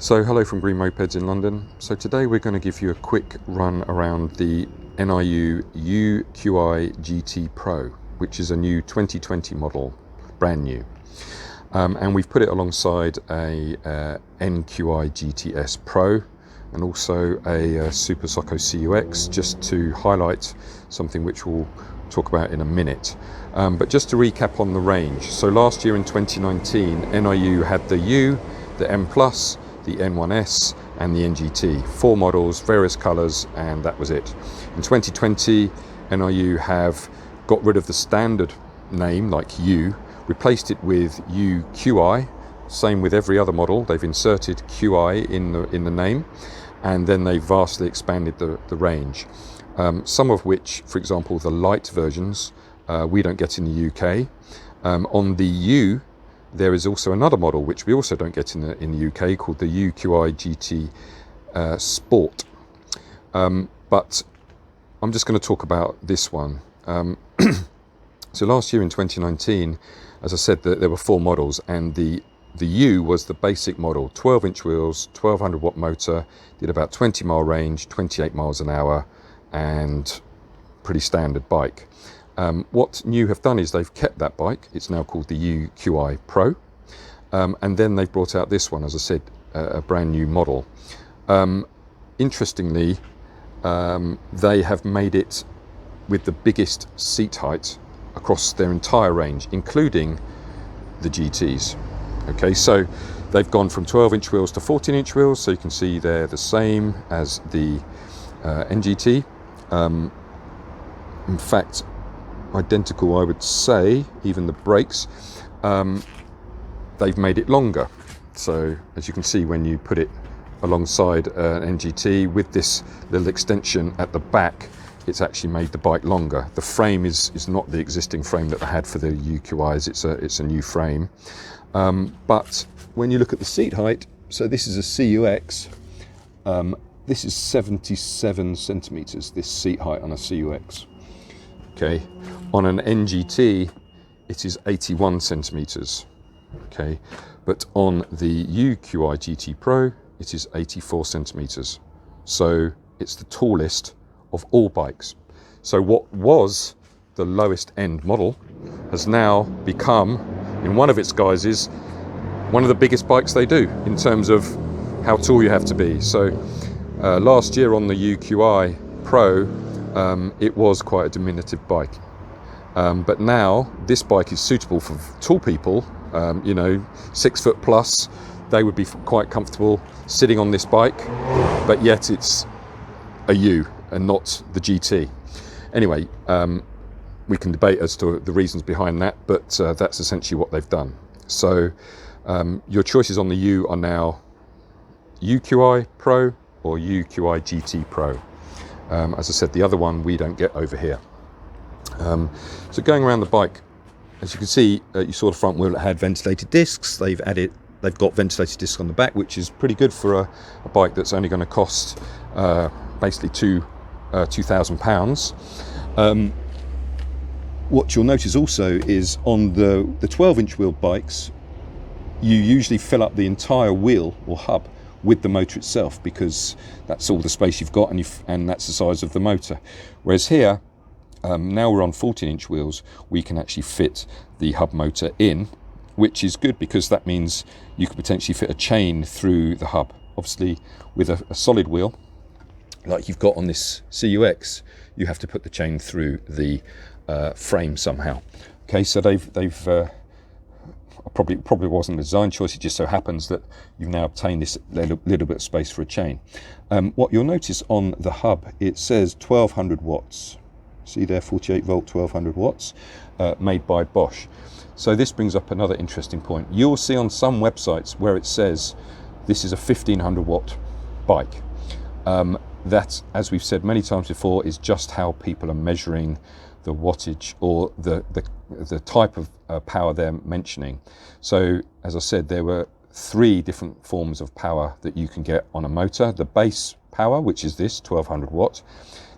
So hello from Green-Mopeds in London. So today we're going to give you a quick run around the Niu UQi GT Pro, which is a new 2020 model, brand new. And we've put it alongside a NQi GTS Pro and also a Super Socko CUX, just to highlight something which we'll talk about in a minute. But just to recap on the range. So last year in 2019, Niu had the U, the M+, the N1S and the NGT. 4 models, various colours, and that was it. In 2020, Niu have got rid of the standard name like U, replaced it with UQi, same with every other model. They've inserted QI in the name, and then they vastly expanded the range. Some of which, for example, the light versions, we don't get in the UK. On the U, there is also another model which we also don't get in the UK, called the UQi GT Sport. But I'm just going to talk about this one. So last year in 2019, as I said, there were 4 models, and the U was the basic model, 12-inch wheels, 1200 watt motor, did about 20 mile range, 28 miles an hour, and pretty standard bike. What Niu have done is they've kept that bike. It's now called the UQi Pro, and then they've brought out this one, as I said, a brand new model. Interestingly, they have made it with the biggest seat height across their entire range, including the GTs. Okay, so they've gone from 12-inch wheels to 14-inch wheels, so you can see they're the same as the NGT. In fact, identical, I would say. Even the brakes, they've made it longer. So as you can see, when you put it alongside an NGT with this little extension at the back, it's actually made the bike longer. The frame is not the existing frame that they had for the UQIs. It's a new frame. But when you look at the seat height, so this is a CUX. This is 77 centimeters. This seat height on a CUX. Okay, on an NGT, it is 81 centimeters. Okay, but on the UQi GT Pro, it is 84 centimeters. So it's the tallest of all bikes. So what was the lowest end model has now become, in one of its guises, one of the biggest bikes they do in terms of how tall you have to be. So last year on the UQi Pro, it was quite a diminutive bike. But now this bike is suitable for tall people, 6 foot plus. They would be quite comfortable sitting on this bike, but yet it's a U and not the GT. Anyway, we can debate as to the reasons behind that, but that's essentially what they've done. So your choices on the U are now UQi Pro or UQi GT Pro. As I said, the other one we don't get over here. So going around the bike, as you can see, you saw the front wheel that had ventilated discs. They've got ventilated discs on the back, which is pretty good for a bike that's only going to cost basically £2,000. What you'll notice also is on the 12-inch wheel bikes, you usually fill up the entire wheel or hub with the motor itself, because that's all the space you've got, and that's the size of the motor. Whereas here, now we're on 14-inch wheels, we can actually fit the hub motor in, which is good because that means you could potentially fit a chain through the hub. Obviously, with a solid wheel like you've got on this CUX, you have to put the chain through the frame somehow. Okay, so they've probably wasn't a design choice. It just so happens that you've now obtained this little bit of space for a chain. What you'll notice on the hub, it says 1200 watts. See there, 48 volt, 1200 watts, made by Bosch. So this brings up another interesting point. You'll see on some websites where it says this is a 1500 watt bike. That, as we've said many times before, is just how people are measuring the wattage or the type of power they're mentioning. So as I said, there were 3 different forms of power that you can get on a motor. The base power, which is this 1200 watt.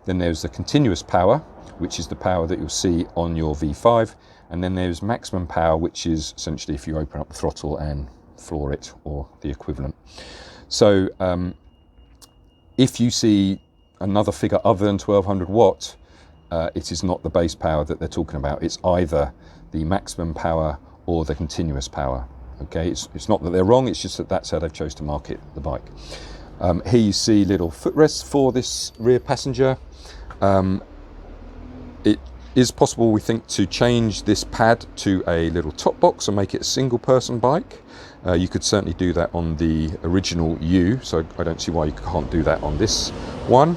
Then there's the continuous power, which is the power that you'll see on your V5. And then there's maximum power, which is essentially if you open up the throttle and floor it, or the equivalent. So if you see another figure other than 1200 watt, it is not the base power that they're talking about. It's either the maximum power or the continuous power. Okay, it's not that they're wrong, it's just that that's how they've chose to market the bike. Here you see little footrests for this rear passenger. It is possible, we think, to change this pad to a little top box and make it a single person bike. You could certainly do that on the original U, so I don't see why you can't do that on this one.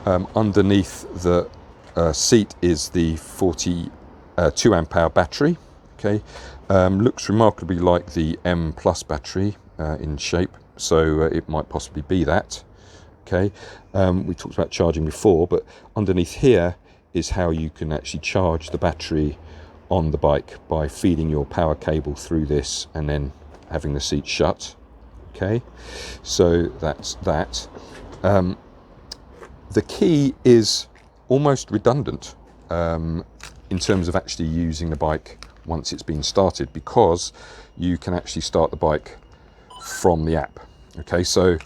Underneath the seat is the 42 amp hour battery. Okay, looks remarkably like the M Plus battery in shape, so it might possibly be that. Okay, we talked about charging before, but underneath here is how you can actually charge the battery on the bike by feeding your power cable through this and then having the seat shut. Okay, so that's that. The key is almost redundant in terms of actually using the bike once it's been started, because you can actually start the bike from the app. Okay, so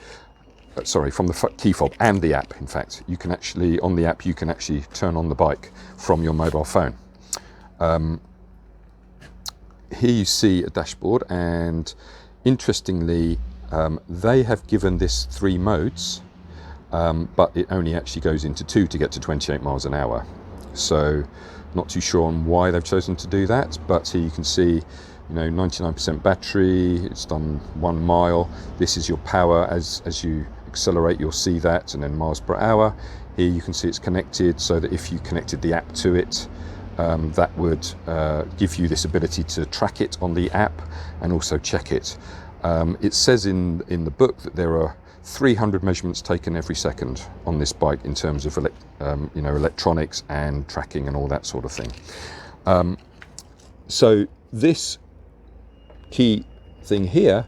sorry, from the key fob and the app. In fact, you can actually, on the app, you can actually turn on the bike from your mobile phone. Here you see a dashboard, and interestingly, they have given this 3 modes, but it only actually goes into 2 to get to 28 miles an hour. So not too sure on why they've chosen to do that, but here you can see, 99% battery, it's done 1 mile. This is your power. As you accelerate, you'll see that, and then miles per hour. Here you can see it's connected, so that if you connected the app to it, that would give you this ability to track it on the app and also check it. It says in the book that there are 300 measurements taken every second on this bike in terms of electronics and tracking and all that sort of thing. So this key thing here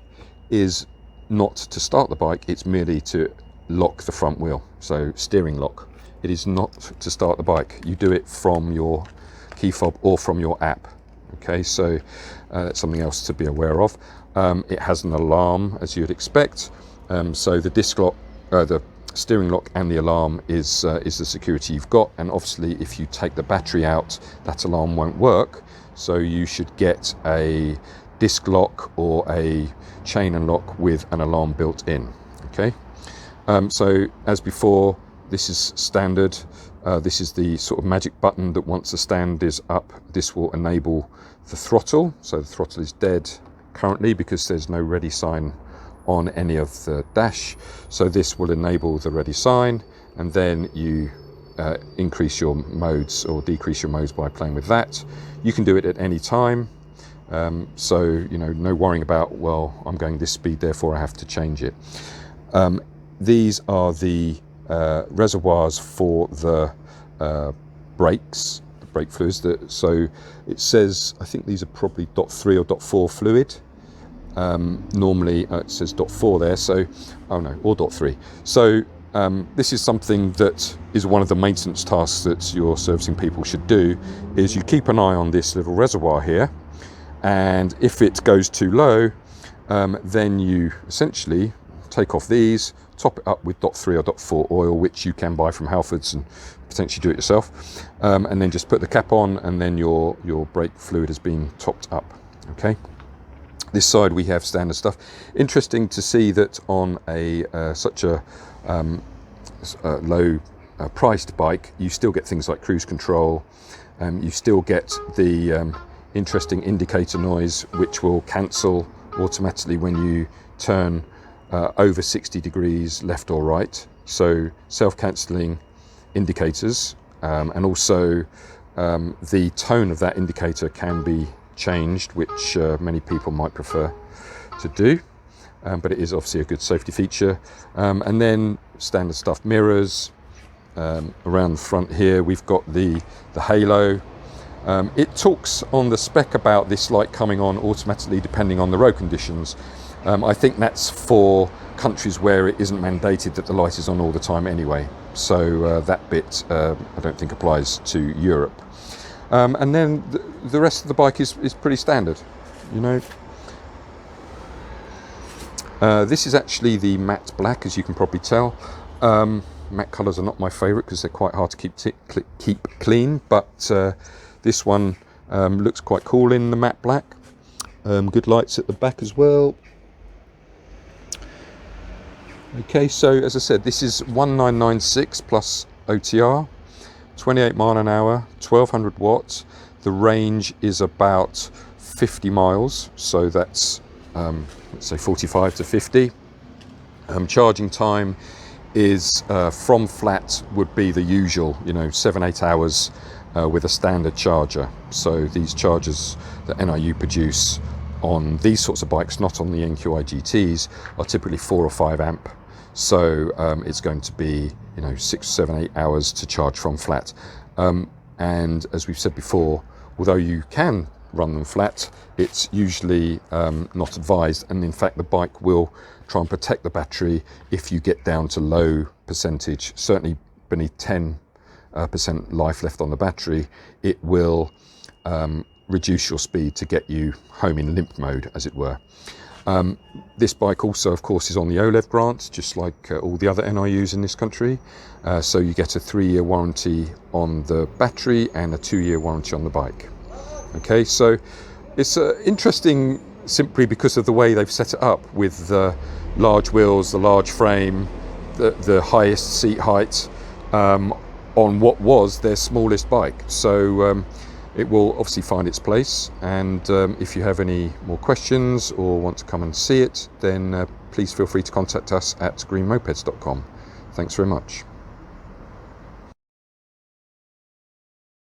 is not to start the bike, it's merely to lock the front wheel, so steering lock. It is not to start the bike. You do it from your key fob or from your app. Okay, so that's something else to be aware of. It has an alarm, as you'd expect. So the disc lock, the steering lock and the alarm is the security you've got, and obviously if you take the battery out, that alarm won't work, so you should get a disc lock or a chain and lock with an alarm built in. Okay, so as before, this is standard. This is the sort of magic button that once the stand is up, this will enable the throttle. So the throttle is dead currently because there's no ready sign on any of the dash, so this will enable the ready sign, and then you increase your modes or decrease your modes by playing with that. You can do it at any time, so no worrying about, well, I'm going this speed, therefore I have to change it. These are the reservoirs for the brakes, the brake fluids. So it says, I think these are probably .3 or .4 fluid. Normally it says .4 there, so or .3. So this is something that is one of the maintenance tasks that your servicing people should do, is you keep an eye on this little reservoir here, and if it goes too low, then you essentially take off these, top it up with .3 or .4 oil, which you can buy from Halfords and potentially do it yourself, and then just put the cap on, and then your brake fluid has been topped up. Okay. This side we have standard stuff. Interesting to see that on such a low priced bike, you still get things like cruise control. You still get the interesting indicator noise, which will cancel automatically when you turn over 60 degrees left or right. So self-cancelling indicators, and also the tone of that indicator can be changed, which many people might prefer to do, but it is obviously a good safety feature. And then standard stuff, mirrors. Around the front here we've got the halo. It talks on the spec about this light coming on automatically depending on the road conditions. I think that's for countries where it isn't mandated that the light is on all the time anyway, so that bit I don't think applies to Europe. And then the rest of the bike is pretty standard, This is actually the matte black, as you can probably tell. Matte colours are not my favourite because they're quite hard to keep clean, but this one looks quite cool in the matte black. Good lights at the back as well. Okay, so as I said, this is 1996 plus OTR, 28 mile an hour, 1200 watts. The range is about 50 miles, so that's let's say 45 to 50. Charging time is from flat would be the usual, 7-8 hours with a standard charger. So these chargers that NIU produce on these sorts of bikes, not on the NQi GTs, are typically 4 or 5 amp. So it's going to be 6, 7, 8 hours to charge from flat. And as we've said before, although you can run them flat, it's usually not advised, and in fact the bike will try and protect the battery if you get down to low percentage, certainly beneath 10% life left on the battery. It will reduce your speed to get you home in limp mode, as it were. This bike also, of course, is on the OLED grant, just like all the other NIUs in this country. So you get a 3-year warranty on the battery and a 2-year warranty on the bike. Okay, so it's interesting simply because of the way they've set it up, with the large wheels, the large frame, the highest seat height on what was their smallest bike. So it will obviously find its place, and if you have any more questions or want to come and see it, then please feel free to contact us at green-mopeds.com. Thanks very much.